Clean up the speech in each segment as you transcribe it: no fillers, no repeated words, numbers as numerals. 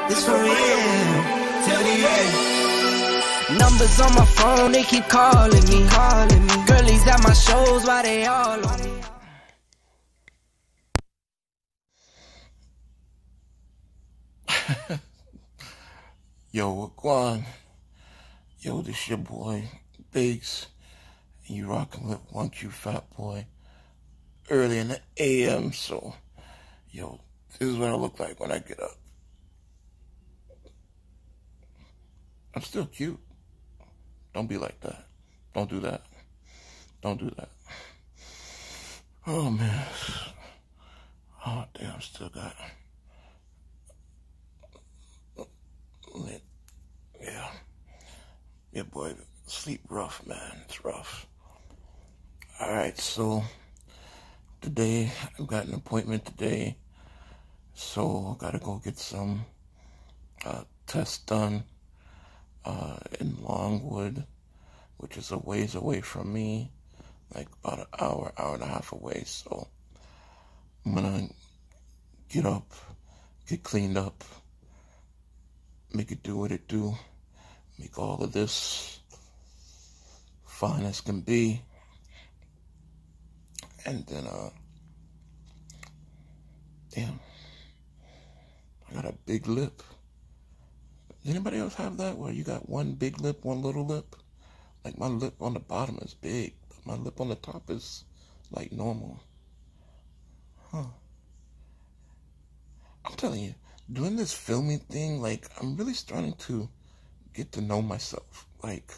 This for real, till the end. Numbers on my phone, they keep calling me. Girlies at my shows, why they all on me? Yo, what going? Yo, this your boy, Biggs, and you rockin' with OnecuteFatboy early in the AM, so, yo, this is what I look like when I get up. I'm still cute. Don't be like that. Don't do that. Don't do that. Oh, man. Oh, damn, still got it. Yeah. Yeah, boy, sleep rough, man. It's rough. Alright, so today, I've got an appointment today. So, I gotta go get some tests done in Longwood, which is a ways away from me, like about an hour and a half away. So, I'm gonna get up, get cleaned up, make it do what it do, make all of this fine as can be, and then, damn, I got a big lip. Does anybody else have that, where you got one big lip, one little lip? Like, my lip on the bottom is big, but my lip on the top is, like, normal. Huh. I'm telling you, doing this filming thing, like, I'm really starting to get to know myself. Like,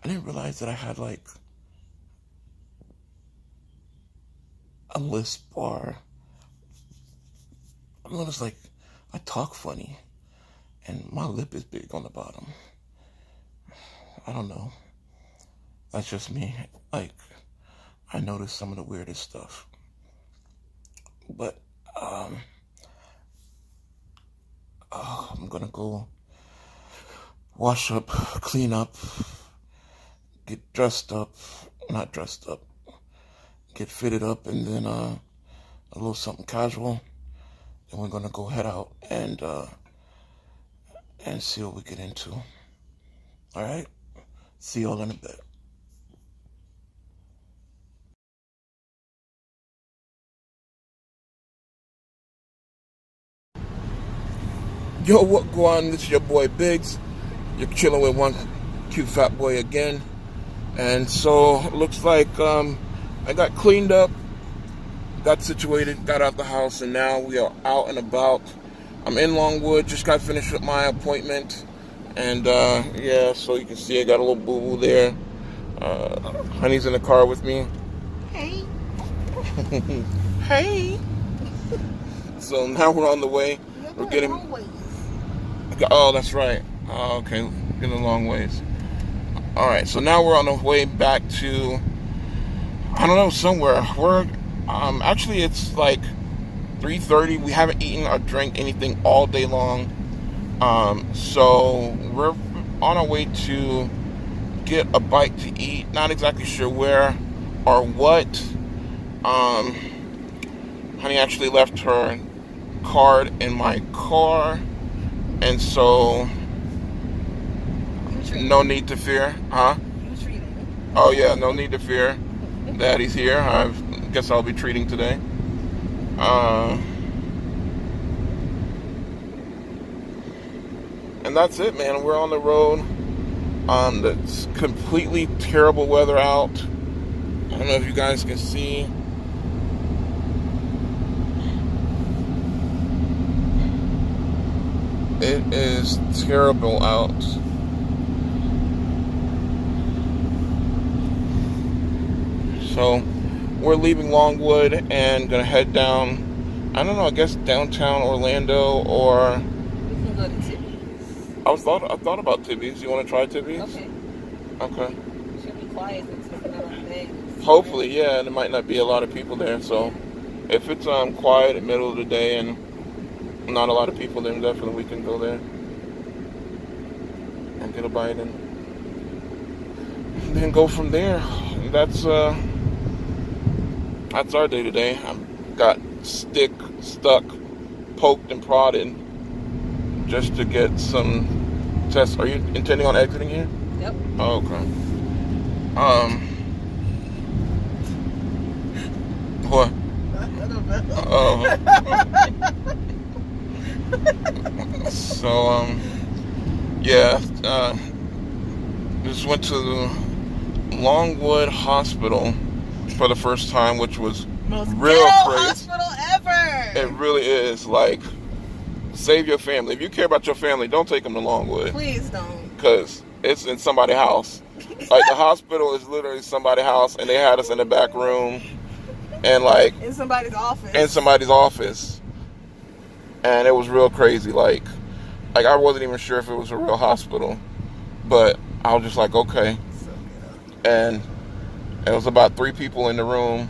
I didn't realize that I had, like, a lisp, or I noticed, like, I talk funny, and my lip is big on the bottom. I don't know. That's just me. Like, I noticed some of the weirdest stuff. But, I'm gonna go wash up, clean up, get dressed up, not dressed up, get fitted up, and then, a little something casual. Then we're gonna go head out and see what we get into. Alright? See y'all in a bit. Yo, what go on? This is your boy Biggs. You're chilling with OnecuteFatboy again. And so, it looks like I got cleaned up, got situated, got out the house, and now we are out and about. I'm in Longwood, just got finished with my appointment. And, yeah, so you can see I got a little boo-boo there. Honey's in the car with me. Hey. Hey. So now we're on the way. We're getting... Oh, that's right. Okay, getting a long ways. Alright, so now we're on the way back to... I don't know, somewhere. We're... actually, it's like 3:30. We haven't eaten or drank anything all day long. So we're on our way to get a bite to eat. Not exactly sure where or what. Honey actually left her card in my car, and so no need to fear. Huh? Oh yeah, no need to fear. Daddy's here. I guess I'll be treating today. And that's it, man. We're on the road. It's completely terrible weather out. I don't know if you guys can see. It is terrible out. So, we're leaving Longwood and gonna head down, I don't know, I guess downtown Orlando, or... We can go to Tibby. I thought about Tibby's. You want to try Tibby's? Okay. Okay. It should be quiet since it's not on the day. Hopefully, yeah, and there might not be a lot of people there, so if it's quiet in the middle of the day and not a lot of people, then definitely we can go there and get a bite and then go from there. That's our day today. I got stuck, poked and prodded just to get some tests. Are you intending on exiting here? Yep. Oh, okay. What? I don't know. Oh. So, yeah, just went to Longwood Hospital for the first time, which was Most real ghetto crazy. hospital ever. It really is. Like, save your family. If you care about your family, don't take them to Longwood. Please don't. Because it's in somebody's house. Like, the hospital is literally somebody's house, and they had us in the back room, and like In somebody's office. in somebody's office, and it was real crazy. Like I wasn't even sure if it was a real hospital, but I was just like, okay. So And it was about 3 people in the room,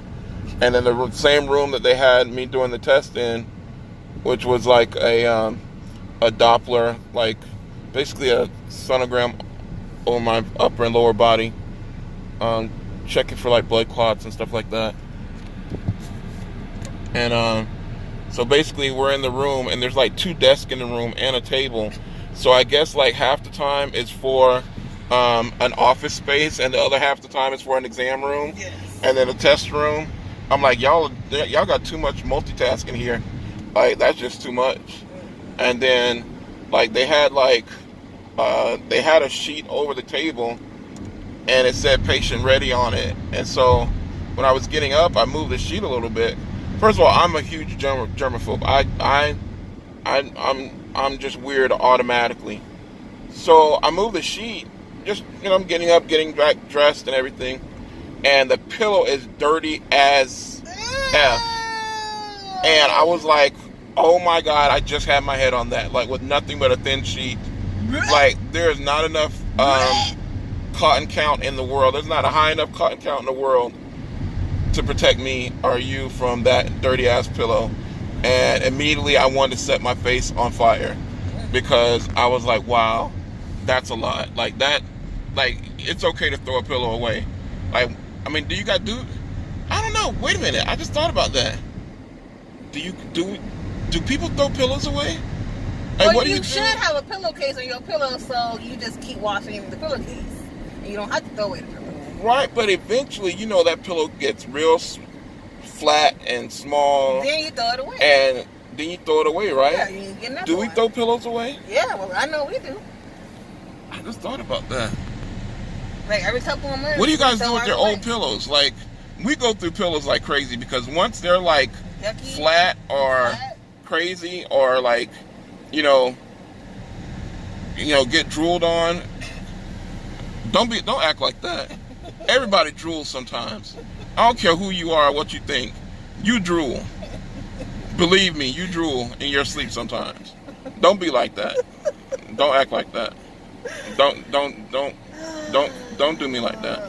and then the same room that they had me doing the test in, which was like a Doppler, like basically a sonogram on my upper and lower body, checking for like blood clots and stuff like that. And so basically we're in the room, and there's like 2 desks in the room and a table. So I guess like half the time is for an office space, and the other half the time is for an exam room. Yes. And then a test room. I'm like, y'all got too much multitasking here. Like, that's just too much. And then like they had a sheet over the table, and it said patient ready on it. And so when I was getting up, I moved the sheet a little bit. First of all, I'm a huge germaphobe. I'm just weird automatically. So I moved the sheet, just, I'm getting up, getting back dressed and everything, and the pillow is dirty as F. And I was like, oh my God, I just had my head on that, like with nothing but a thin sheet. Like, there's not enough cotton count in the world. There's not a high enough cotton count in the world to protect me or you from that dirty ass pillow. And immediately I wanted to set my face on fire, because I was like, wow, that's a lot. Like that, like, it's okay to throw a pillow away. Like, I mean, I don't know, wait a minute, I just thought about that. Do people throw pillows away? Like, Well, what you do? should have a pillowcase on your pillow, so you just keep washing the pillowcase, and you don't have to throw away the pillow. Right, but eventually, that pillow gets real flat and small. Then you throw it away. And then you throw it away, right? Yeah, you get another Do we one. throw pillows away? Yeah, well, I know we do. I just thought about that. Like, every couple of months. What do you guys we do throw with your ours away. old pillows? Like, we go through pillows like crazy, because once they're like Yucky, flat or flat. crazy, or like, get drooled on, don't act like that. Everybody drools sometimes. I don't care who you are or what you think. You drool. Believe me, you drool in your sleep sometimes. Don't be like that. Don't act like that. Don't do me like that.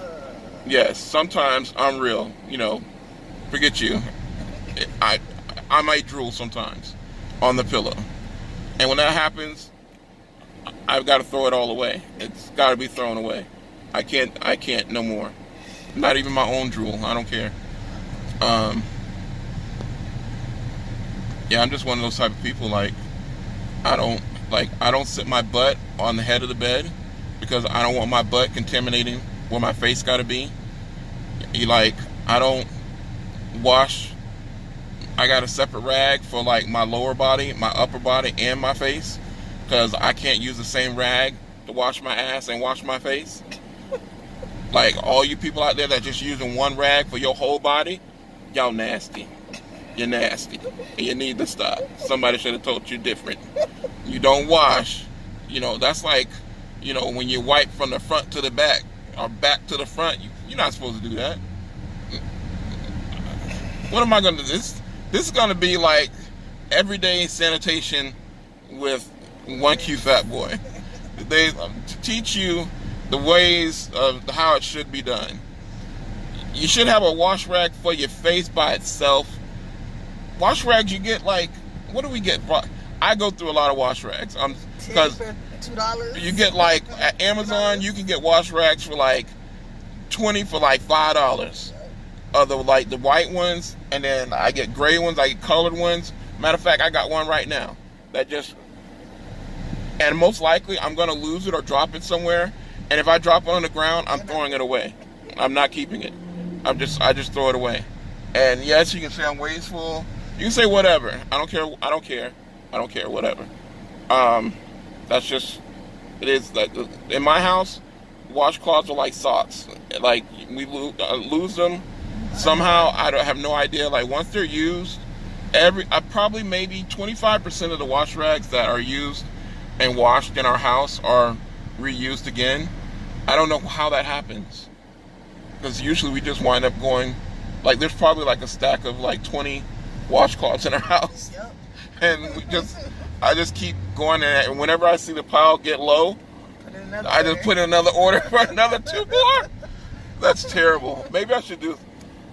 Yes, sometimes I'm real. Forget you. I might drool sometimes on the pillow, and when that happens, I've got to throw it all away. It's got to be thrown away. I can't no more. Not even my own drool. I don't care. Yeah, I'm just one of those type of people. Like, I don't sit my butt on the head of the bed, because I don't want my butt contaminating where my face got to be. I don't wash. I got a separate rag for like my lower body, my upper body, and my face, because I can't use the same rag to wash my ass and wash my face. Like, all you people out there that just using one rag for your whole body, y'all nasty. You're nasty, and you need to stop. Somebody should have told you different. You don't wash. That's like, when you wipe from the front to the back, or back to the front. You're not supposed to do that. What am I going to do? This is going to be like everyday sanitation with OnecuteFatboy. They teach you the ways of how it should be done. You should have a wash rag for your face by itself. Wash rags, you get like, what do we get? I go through a lot of wash rags. Because $2. you get like at Amazon, you can get wash rags for like $20 for like $5. The white ones, and then I get gray ones, I get colored ones. Matter of fact, I got one right now that just and most likely I'm gonna lose it or drop it somewhere. And if I drop it on the ground, I'm throwing it away. I'm not keeping it. I just throw it away. And yes, you can say I'm wasteful. You can say whatever. I don't care. I don't care. I don't care. Whatever. That's just, it is. Like, in my house, washcloths are like socks. Like, we lose them somehow. I have no idea. Like, once they're used, probably maybe 25% of the wash rags that are used and washed in our house are reused again. I don't know how that happens, because usually we just wind up going, like, there's probably like a stack of like 20 washcloths in our house. Yep. And I just keep going, and whenever I see the pile get low, I just put in another order for another 2 more. That's terrible. Maybe I should do,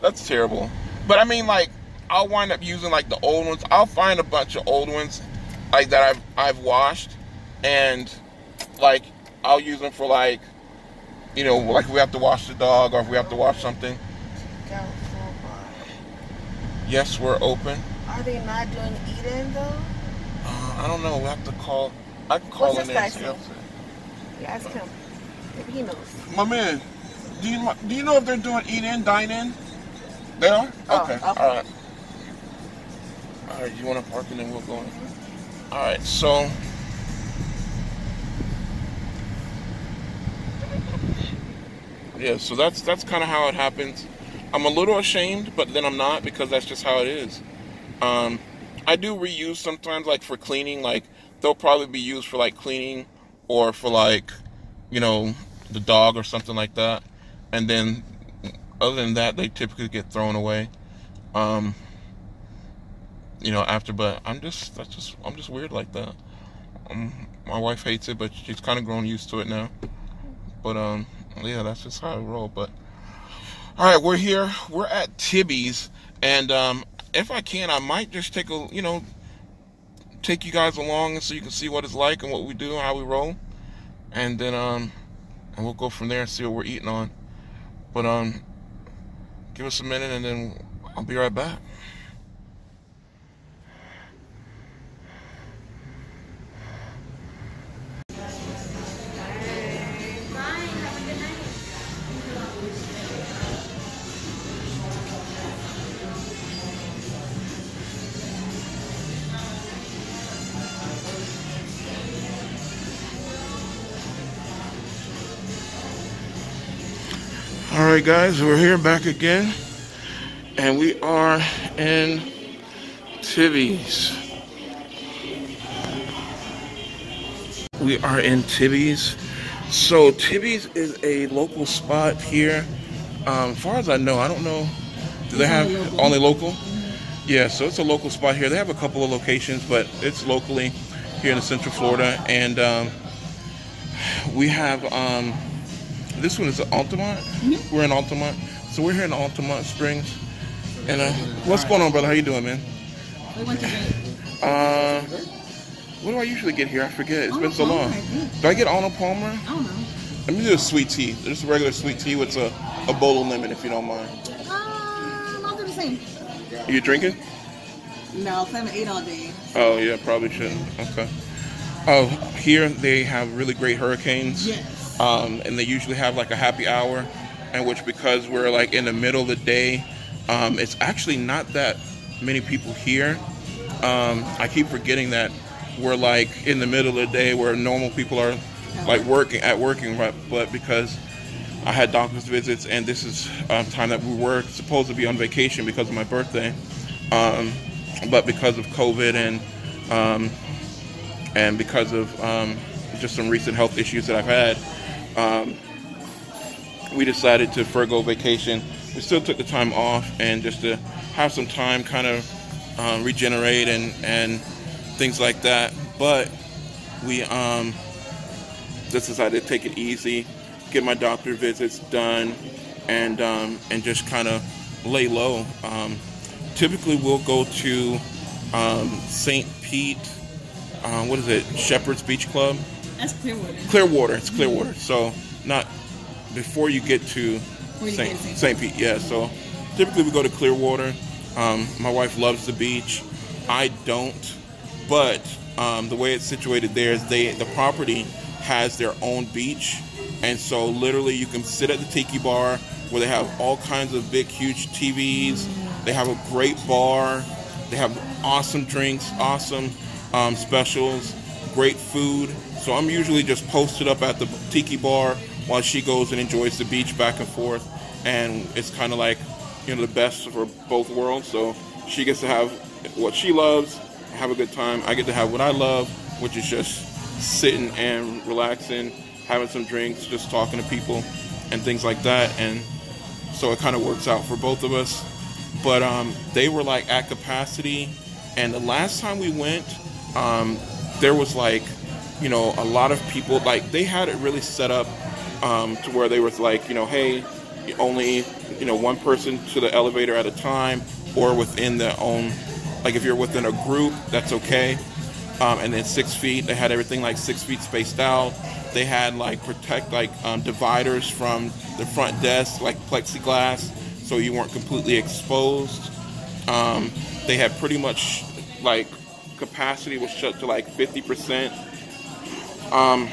that's terrible. But I mean, like, I'll wind up using like the old ones. I'll find a bunch of old ones like that I've washed, and like I'll use them for, like, you know, like we have to wash the dog or if we have to wash something. Yes, we're open. Are they not doing eat-in though? I don't know. We have to call. I can call him in. Yeah, ask him. Maybe he knows. My man, do you know if they're doing eat-in, dine-in? They are? Okay. All right. All right. You want to park and then we'll go in? All right. So. Yeah, so that's kind of how it happens. I'm a little ashamed, but then I'm not, because that's just how it is. I do reuse sometimes, like for cleaning. Like, they'll probably be used for like cleaning or for, like, you know, the dog or something like that. And then other than that, they typically get thrown away. You know, after. But I'm just weird like that. My wife hates it, but she's kind of grown used to it now. But yeah, that's just how I roll. But all right, we're here. We're at Tibby's, and if I can, I might just take you guys along so you can see what it's like and what we do and how we roll, and then and we'll go from there and see what we're eating on. But give us a minute, and then I'll be right back. Alright guys, we're here back again, and we are in Tibby's. We are in Tibby's. So Tibby's is a local spot here. As far as I know, I don't know, do they have only local? Yeah, so it's a local spot here. They have a couple of locations, but it's locally here in the Central Florida. And we have this one is Altamont. Mm-hmm. We're in Altamont. So we're here in Altamont Springs. And what's going on, brother? How you doing, man? We went to what do I usually get here? I forget. It's been so long. Do I get Arnold Palmer? I don't know. Let me do a sweet tea. Just a regular sweet tea with a bowl of lemon, if you don't mind. I'll do the same. Are you drinking? No, I haven't ate all day. Oh, yeah, probably shouldn't. Okay. Oh, here they have really great hurricanes. Yes. And they usually have like a happy hour, in which, because we're like in the middle of the day, it's actually not that many people here. I keep forgetting that we're like in the middle of the day where normal people are like working, but because I had doctor's visits and this is time that we were supposed to be on vacation because of my birthday, but because of COVID and because of just some recent health issues that I've had, we decided to forego vacation. We still took the time off and just to have some time kind of regenerate and things like that. But we just decided to take it easy, get my doctor visits done, and just kind of lay low. Typically we'll go to St. Pete, what is it, Shepherd's Beach Club? That's Clearwater. Clearwater, it's Clearwater. So not before you get to St. Pete, yeah. So typically we go to Clearwater. My wife loves the beach. I don't, but the way it's situated there is the property has their own beach, and so literally you can sit at the tiki bar where they have all kinds of big, huge TVs. They have a great bar. They have awesome drinks, awesome specials, great food. So I'm usually just posted up at the tiki bar while she goes and enjoys the beach back and forth. And it's kind of like, you know, the best for both worlds. So she gets to have what she loves, have a good time. I get to have what I love, which is just sitting and relaxing, having some drinks, just talking to people and things like that. And so it kind of works out for both of us. But they were like at capacity, and the last time we went, there was like, you know, a lot of people. Like they had it really set up to where they was like, you know, hey, only, you know, one person to the elevator at a time, or within their own, like if you're within a group, that's okay. And then 6 feet, they had everything like 6 feet spaced out. They had like dividers from the front desk, like plexiglass, so you weren't completely exposed. They had pretty much like capacity was shut to like 50%. I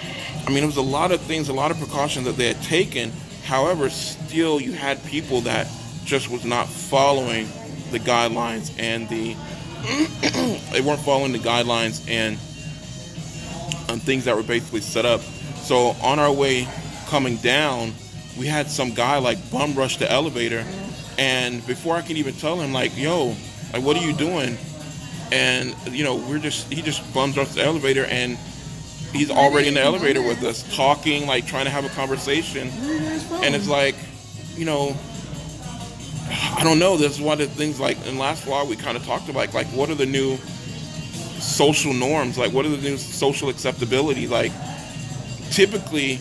mean, it was a lot of things, a lot of precautions that they had taken. However, still you had people that just was not following the guidelines, and they weren't following the guidelines and things that were basically set up. So on our way coming down, we had some guy like bum rush the elevator, and before I can even tell him like, yo, like, what are you doing? And you know, he just bums rushed the elevator, and he's already in the elevator with us, talking, like trying to have a conversation. And it's like, you know, I don't know. This is one of the things, like in last vlog we kind of talked about, like what are the new social norms? Like what are the new social acceptability? Like typically,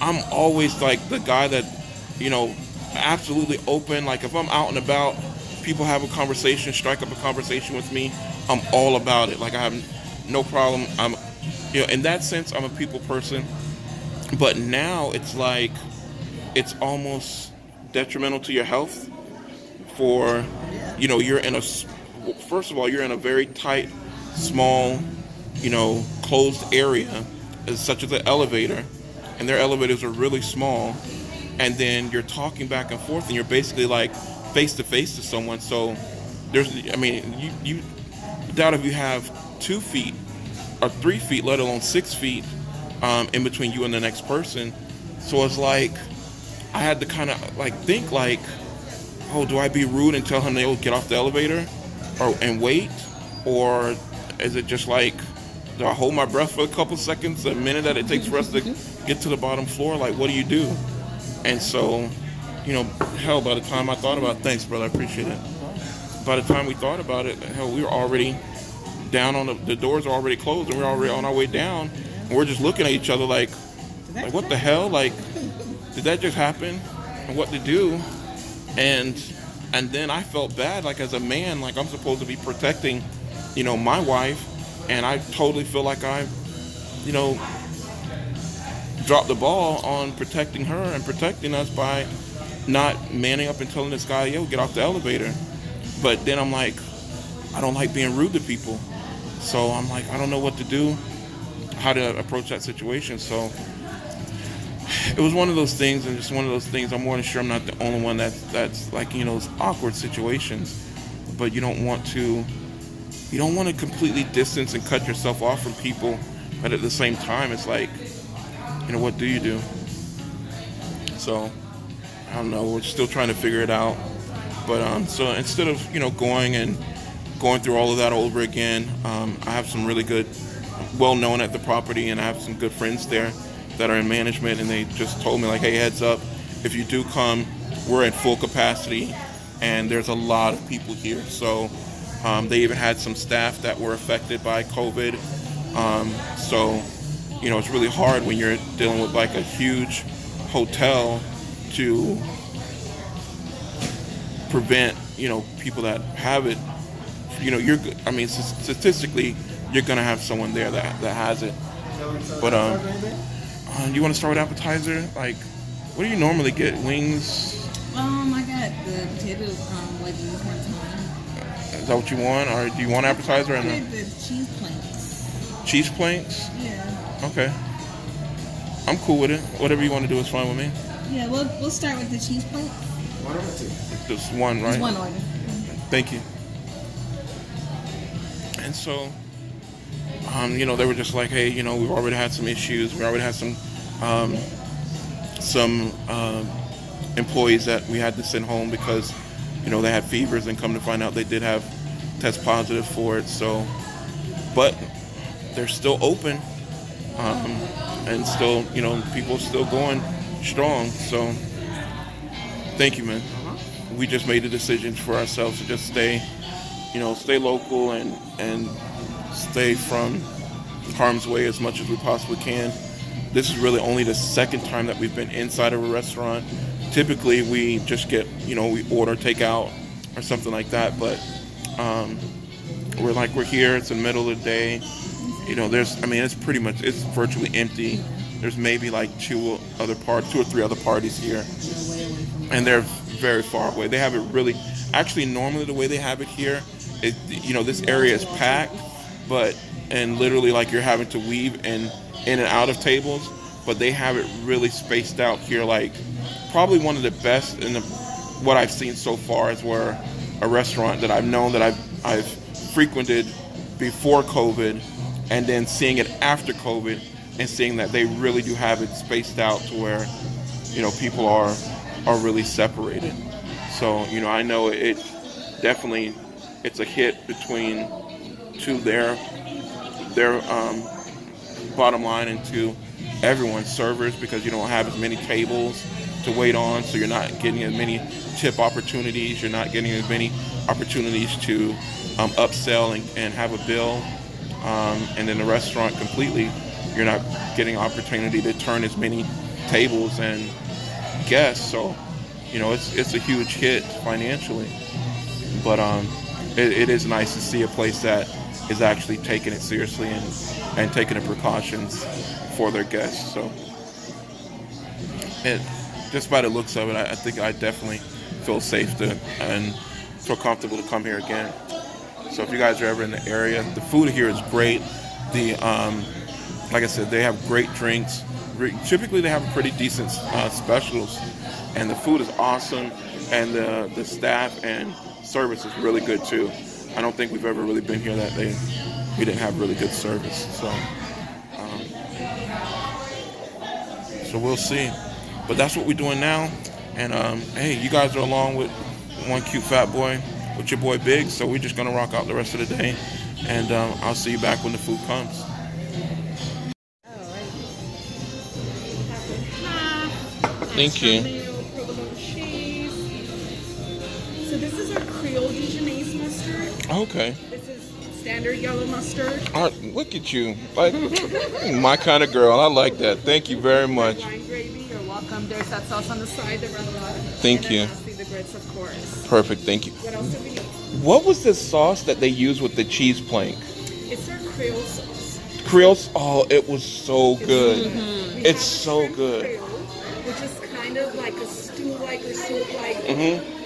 I'm always like the guy that, you know, absolutely open. Like if I'm out and about, people have a conversation, strike up a conversation with me, I'm all about it. Like I have no problem. I'm, you know, in that sense, I'm a people person. But now it's like, it's almost detrimental to your health. For, you know, you're in a, first of all, you're in a very tight, small, you know, closed area, such as the elevator, and their elevators are really small, and then you're talking back and forth, and you're basically like face to face to someone. So there's, I mean, you doubt if you have 2 feet or 3 feet, let alone 6 feet in between you and the next person. So it's like, I had to kind of like think like, oh, do I be rude and tell him they'll get off the elevator and wait? Or is it just like, do I hold my breath for a couple seconds, a minute that it takes for us to get to the bottom floor? Like, what do you do? And so, you know, hell, by the time I thought about it, thanks, brother, I appreciate it. By the time we thought about it, hell, we were already down on the doors are already closed, and we're already on our way down. And we're just looking at each other like what the hell? Like, did that just happen? And what to do? And then I felt bad, like as a man, like I'm supposed to be protecting, you know, my wife, and I totally feel like I, you know, dropped the ball on protecting her and protecting us by not manning up and telling this guy, yo, get off the elevator. But then I'm like, I don't like being rude to people. So I'm like, I don't know what to do, how to approach that situation. So it was one of those things, and just one of those things. I'm more than sure I'm not the only one that's like, you know, those awkward situations. But you don't want to completely distance and cut yourself off from people. But at the same time, it's like, you know, what do you do? So I don't know. We're still trying to figure it out. But so instead of, you know, going through all of that over again, I have some really good, well known at the property, and I have some good friends there that are in management, and they just told me like, hey, heads up, if you do come, we're at full capacity and there's a lot of people here. So they even had some staff that were affected by COVID. So, you know, it's really hard when you're dealing with like a huge hotel to prevent, you know, people that have it. You know, I mean, statistically, you're gonna have someone there that has it. But you want to start with appetizer? Like, what do you normally get? Wings? I got the potato wedges one time. Is that what you want, or do you want appetizer or no? I got the cheese planks. Cheese planks? Yeah. Okay. I'm cool with it. Whatever you want to do is fine with me. Yeah, we'll start with the cheese plate. Just one, right? Just one order. Thank you. And so, you know, they were just like, hey, you know, we've already had some issues. We already had some employees that we had to send home because, you know, they had fevers, and come to find out they did have test positive for it. So, but they're still open, and still, you know, people still going strong. So, thank you, man. We just made a decision for ourselves to just stay, you know, stay local and stay from harm's way as much as we possibly can. This is really only the second time that we've been inside of a restaurant. Typically, we just get, you know, we order takeout or something like that. But we're here. It's in the middle of the day. You know, it's pretty much, it's virtually empty. There's maybe like 2 or 3 other parties here, and they're very far away. They have it really, actually, normally the way they have it here, you know, this area is packed, and literally like you're having to weave in and out of tables, but they have it really spaced out here. Like probably one of the best in what I've seen so far is where a restaurant that I've known that I've frequented before COVID, and then seeing it after COVID, and seeing that they really do have it spaced out to where, you know, people are really separated. So, you know, I know it definitely, it's a hit to their bottom line and to everyone's servers, because you don't have as many tables to wait on, so you're not getting as many tip opportunities, you're not getting as many opportunities to upsell and have a bill, and in the restaurant completely, you're not getting opportunity to turn as many tables and guests. So, you know, it's a huge hit financially, but it is nice to see a place that is actually taking it seriously and taking the precautions for their guests. So, just by the looks of it, I think I definitely feel safe and feel comfortable to come here again. So if you guys are ever in the area, the food here is great. Like I said, they have great drinks. Typically, they have pretty decent specials, and the food is awesome, and the staff and service is really good too. I don't think we've ever really been here that we didn't have really good service. So we'll see. But that's what we're doing now. And hey, you guys are along with OnecuteFatboy with your boy Big. So we're just gonna rock out the rest of the day, and I'll see you back when the food comes. Thank you. So this is our Creole Dijonnaise mustard. Okay. This is standard yellow mustard. Look at you, like my kind of girl. I like that. Thank you very much. Wine gravy, you're welcome. There's that sauce on the side, the remoulade. Thank you. And then lastly, the grits, of course. Perfect. Thank you. What else do we need? What was this sauce that they used with the cheese plank? It's our Creole sauce. Creole. Oh, it was so good. Mm-hmm. It's so good. Creole, which is kind of like a stew-like or soup-like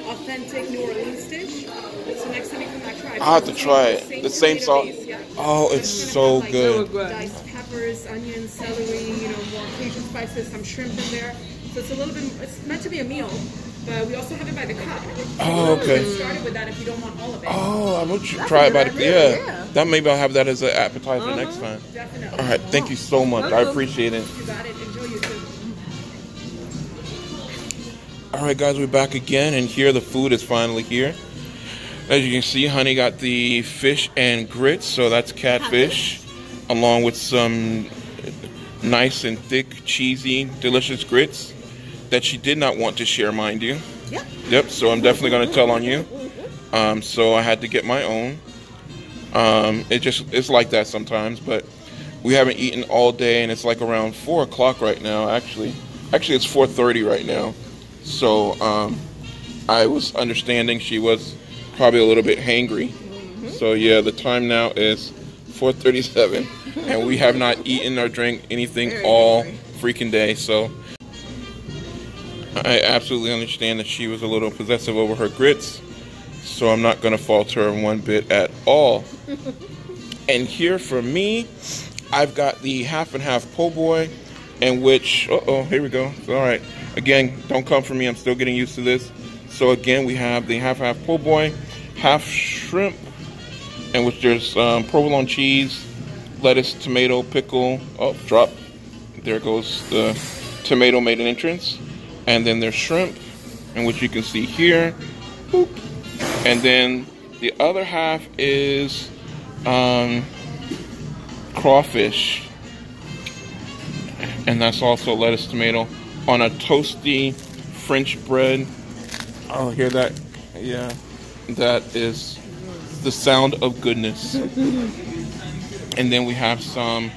authentic New Orleans dish. So next time you come back, try it. I'll have to try it. The same sauce. Yeah. Oh, it's so good. Diced peppers, onions, celery, you know, more Cajun spices, some shrimp in there. So it's a little bit, it's meant to be a meal, but we also have it by the cup. Oh, okay. Get started with that if you don't want all of it. Oh, I'm going to try it by the, yeah. That maybe I'll have that as an appetizer next time. Definitely. All right, thank you so much. I appreciate it. You got it. Enjoy your food. All right, guys, we're back again, and here the food is finally here. As you can see, Honey got the fish and grits, so that's catfish, along with some nice and thick, cheesy, delicious grits that she did not want to share, mind you. Yep, so I'm definitely going to tell on you. So I had to get my own. It's like that sometimes, but we haven't eaten all day, and it's like around 4 o'clock right now, actually. Actually, it's 4:30 right now. So I was understanding she was probably a little bit hangry. So yeah, the time now is 4:37, and we have not eaten or drank anything all freaking day. So I absolutely understand that she was a little possessive over her grits. So I'm not going to fault her one bit at all. And here for me, I've got the half and half po' boy, in which, here we go. All right. Again, don't come for me. I'm still getting used to this. So again, we have the half and half po' boy, half shrimp, in which there's provolone cheese, lettuce, tomato, pickle. Oh, drop. There goes the tomato made an entrance. And then there's shrimp, in which you can see here. Boop. And then the other half is crawfish. And that's also lettuce, tomato on a toasty French bread. Oh, hear that? Yeah. That is the sound of goodness. And then we have some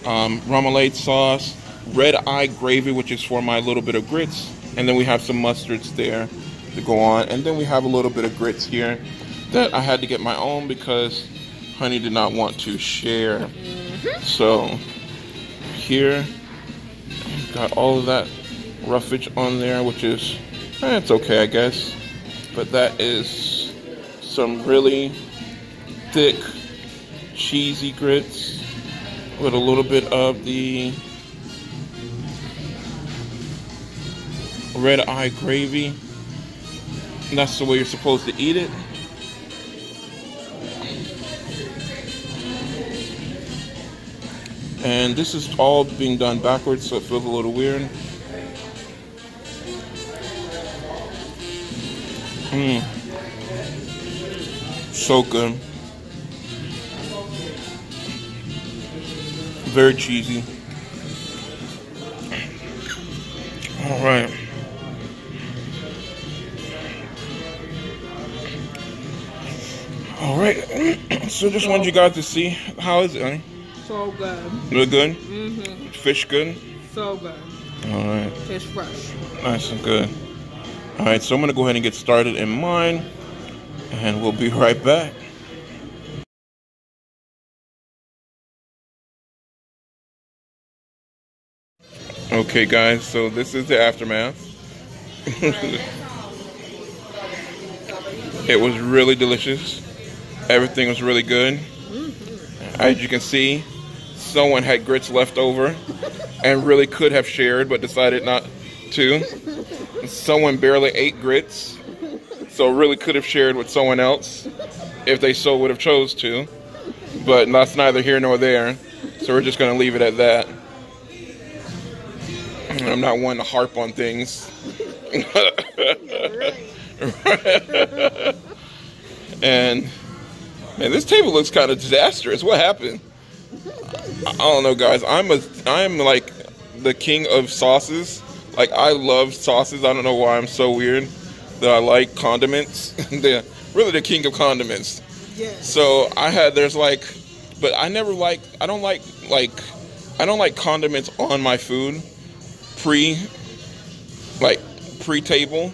remoulade sauce, red eye gravy, which is for my little bit of grits. And then we have some mustards there to go on. And then we have a little bit of grits here that I had to get my own because Honey did not want to share. So here, got all of that roughage on there, which is, it's okay, I guess. But that is some really thick, cheesy grits with a little bit of the red eye gravy. And that's the way you're supposed to eat it. And this is all being done backwards, so it feels a little weird. So good. Very cheesy. All right. All right. So just wanted you guys to see, how is it, honey? So good. Look good? Mm-hmm. Fish good? So good. All right. Fish fresh. Nice and good. All right, so I'm going to go ahead and get started in mine, and we'll be right back. Okay, guys, so this is the aftermath. It was really delicious. Everything was really good. As you can see, someone had grits left over and really could have shared but decided not to. Someone barely ate grits, so really could have shared with someone else if they so would have chose to. But that's neither here nor there, so we're just going to leave it at that. I'm not one to harp on things. And man, this table looks kind of disastrous. What happened? I don't know, guys. I'm like the king of sauces. Like, I love sauces. I don't know why I'm so weird that I like condiments. Really the king of condiments. Yes. So there's like, but I don't like condiments on my food pre-table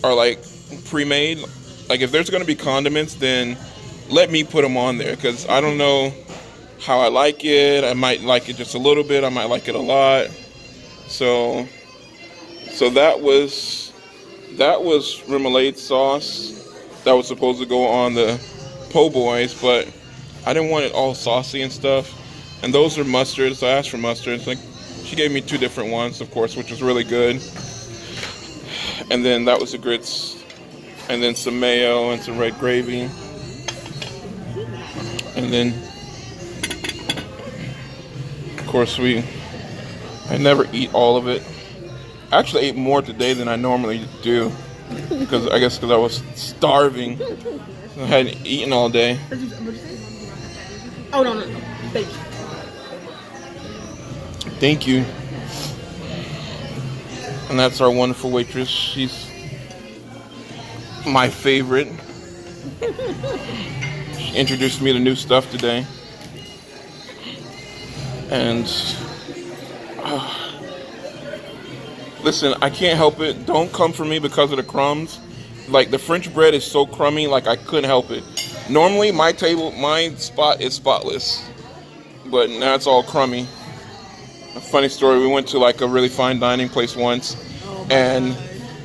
or like pre-made. Like, if there's going to be condiments, then let me put them on there, because I don't know how I like it. I might like it just a little bit. I might like it a lot. So that was remoulade sauce that was supposed to go on the po' boys, but I didn't want it all saucy and stuff. And those are mustards, so I asked for mustards. Like, she gave me 2 different ones, of course, which was really good. And then that was the grits, and then some mayo and some red gravy. And then, of course, I never eat all of it. I actually ate more today than I normally do, because I was starving. I hadn't eaten all day. Oh, no. Thank you. Thank you. And that's our wonderful waitress. She's my favorite. She introduced me to new stuff today. And listen, I can't help it. Don't come for me because of the crumbs. Like, the French bread is so crummy, like I couldn't help it. Normally my spot is spotless, but now it's all crummy. A funny story, we went to like a really fine dining place once, and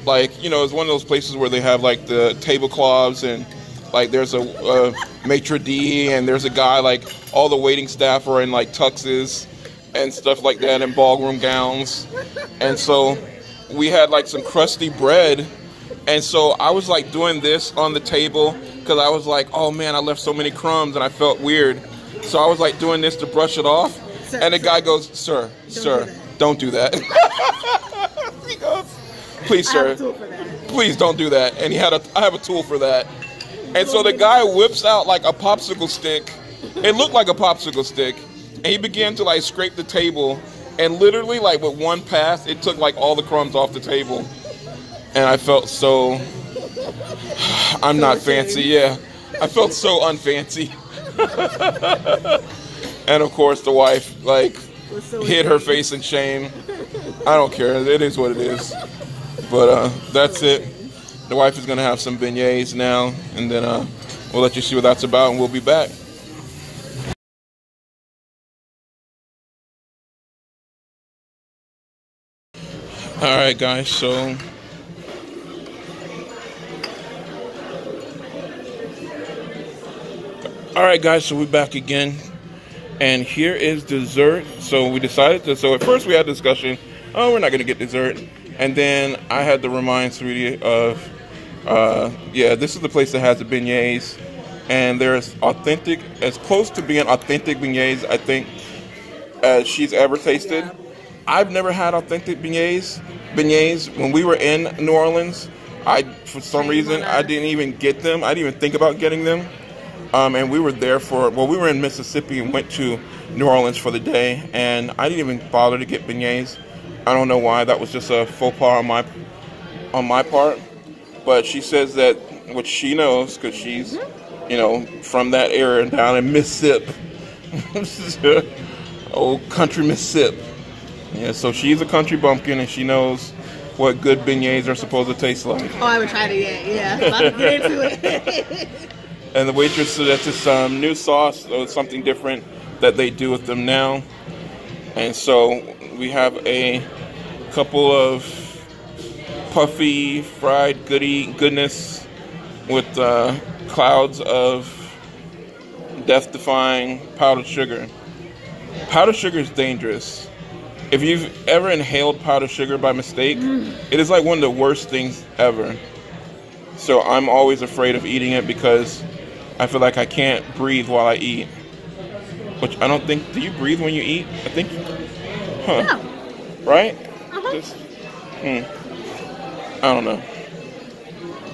like, you know, it's one of those places where they have like the tablecloths and Like there's a maitre d' and there's a guy, like all the waiting staff are in like tuxes and stuff like that and ballroom gowns. And so we had like some crusty bread. And so I was like doing this on the table because I was like, oh man, I left so many crumbs and I felt weird. So I was like doing this to brush it off. Sir, and the guy goes, sir, don't do that. He goes, please, sir, please don't do that. And I have a tool for that. And so the guy whips out like a popsicle stick. It looked like a popsicle stick. And he began to like scrape the table. And literally like with one pass, it took like all the crumbs off the table. And I felt so, I'm not fancy, yeah. I felt so unfancy. And of course the wife like hid her face in shame. I don't care, it is what it is. But that's it. The wife is gonna have some beignets now, and then we'll let you see what that's about, and we'll be back. All right, guys. So we're back again, and here is dessert. So we decided to. So at first we had a discussion. Oh, we're not gonna get dessert, and then I had to remind Sweetie of. Yeah, this is the place that has the beignets, and there's authentic, as close to being authentic beignets, I think, as she's ever tasted. Yeah. I've never had authentic beignets. When we were in New Orleans, for some reason, I didn't even get them. I didn't even think about getting them. And we were there we were in Mississippi and went to New Orleans for the day, and I didn't even bother to get beignets. I don't know why. That was just a faux pas on my part. But she says that, which she knows, because she's, you know, from that area down in Mississippi. Old country Mississippi. Yeah, so she's a country bumpkin, and she knows what good beignets are supposed to taste like. Oh, I haven't tried it yet, yeah. I'm about to get into it. And the waitress suggested some new sauce, or something different that they do with them now. And so we have a couple of puffy fried goodness with clouds of death-defying powdered sugar. Powdered sugar is dangerous. If you've ever inhaled powdered sugar by mistake, it is like one of the worst things ever. So I'm always afraid of eating it because I feel like I can't breathe while I eat. Which I don't think, do you breathe when you eat? I think, No. Right? Just, I don't know.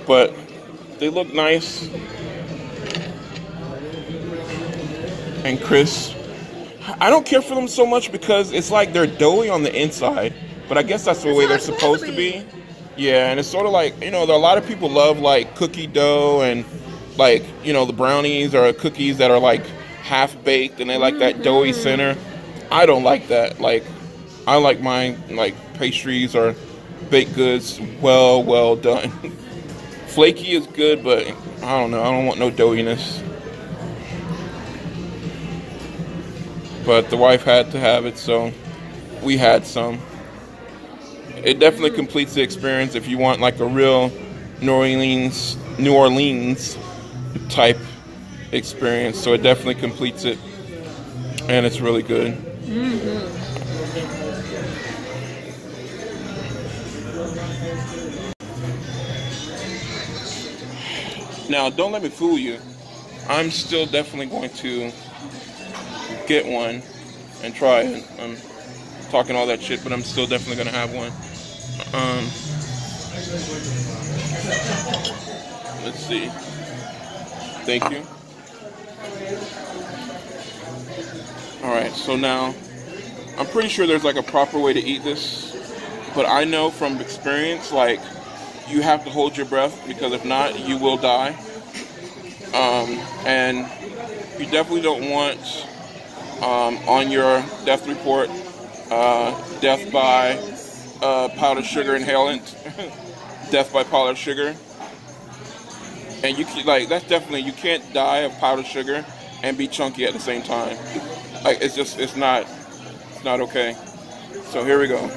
But they look nice and crisp. I don't care for them so much because it's like they're doughy on the inside, but I guess that's the way they're supposed to be. Yeah, and it's sort of like, you know, a lot of people love like cookie dough and like, you know, the brownies or cookies that are like half baked and they like that doughy center. I don't like that. Like, I like mine like pastries or baked goods well done. Flaky is good, but I don't know. I don't want no doughiness. But the wife had to have it, so we had some. It definitely completes the experience if you want like a real New Orleans type experience. So it definitely completes it, and it's really good. Now, don't let me fool you. I'm still definitely going to get one and try it. I'm talking all that shit, but I'm still definitely gonna have one. Let's see. Thank you. Alright, so now I'm pretty sure there's like a proper way to eat this, but I know from experience, like, you have to hold your breath because if not, you will die. And you definitely don't want on your death report, death by powdered sugar inhalant, death by powdered sugar. And you can, like, that's definitely, you can't die of powdered sugar and be chunky at the same time. Like, it's just, it's not okay. So here we go.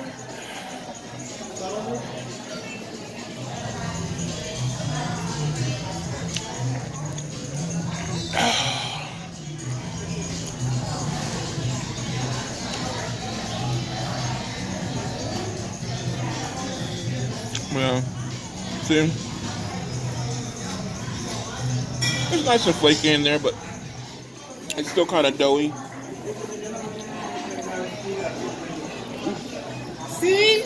Yeah. See? It's nice and flaky in there, but it's still kind of doughy. See?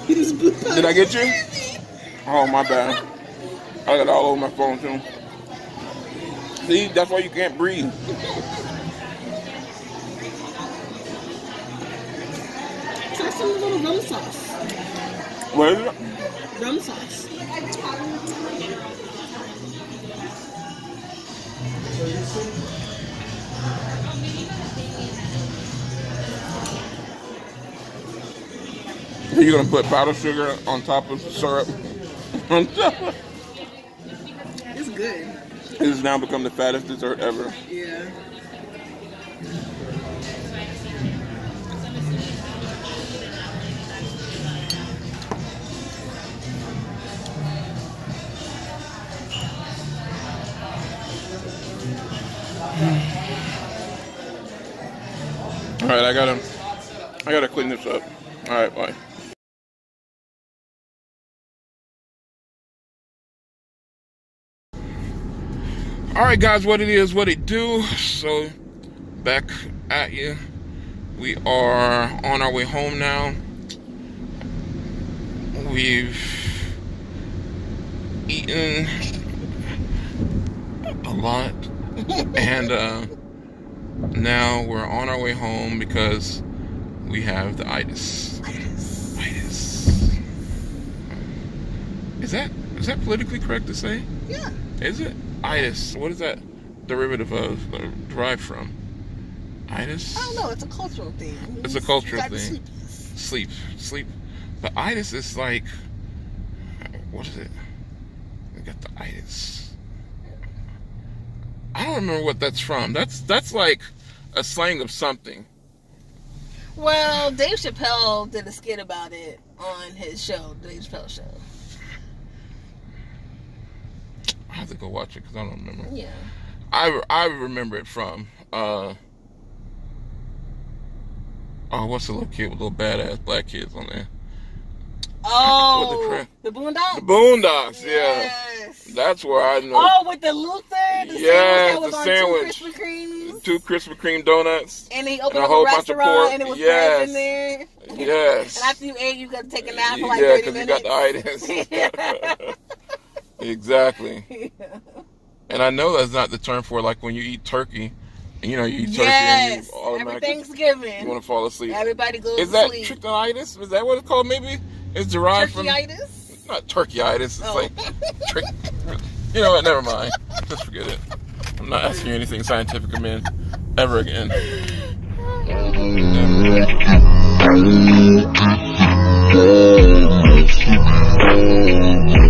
Did I get you? Oh, my bad. I got it all over my phone, too. See? That's why you can't breathe. Try some of the little rum sauce. What is it? Rum sauce. Are you going to put powdered sugar on top of syrup? It's good. It has now become the fattest dessert ever. Yeah. All right, I gotta clean this up. All right, bye. All right, guys, what it is, what it do. So, back at you. We are on our way home now. We've eaten a lot, and now we're on our way home because we have the itis. Is that politically correct to say? Yeah. Is it? Itis. What is that derivative of, derived from? Itis? I don't know. It's a cultural thing. It's a cultural You got thing. Sleep. But itis is like, what is it? We got the itis. I don't remember what that's from. That's like a slang of something. Well, Dave Chappelle did a skit about it on his show, Dave Chappelle Show. I have to go watch it because I don't remember. Yeah. I remember it from what's the little kid with little badass black kids on there? Oh, the Boondocks? The Boondocks, yes. Yeah. That's where I know. Oh, with the Luther? Yes, the sandwich. Two Krispy Kremes. 2 Krispy Kreme donuts. And he opened and up a restaurant and it was bread in there. Yes. And after you ate, you got to take a nap for like 30 minutes. Yeah, because you got the itis. Exactly. Yeah. And I know that's not the term for like when you eat turkey. And you know, you eat turkey yes. and you automatically... Every Thanksgiving. You want to fall asleep. Everybody goes to sleep. sleep. Is that trichinitis? Is that what it's called maybe? It's derived Turkeyitis? from... Not turkeyitis. It's Oh. like... You know what? Never mind. Just forget it. I'm not asking you anything scientific again. Ever again. Never.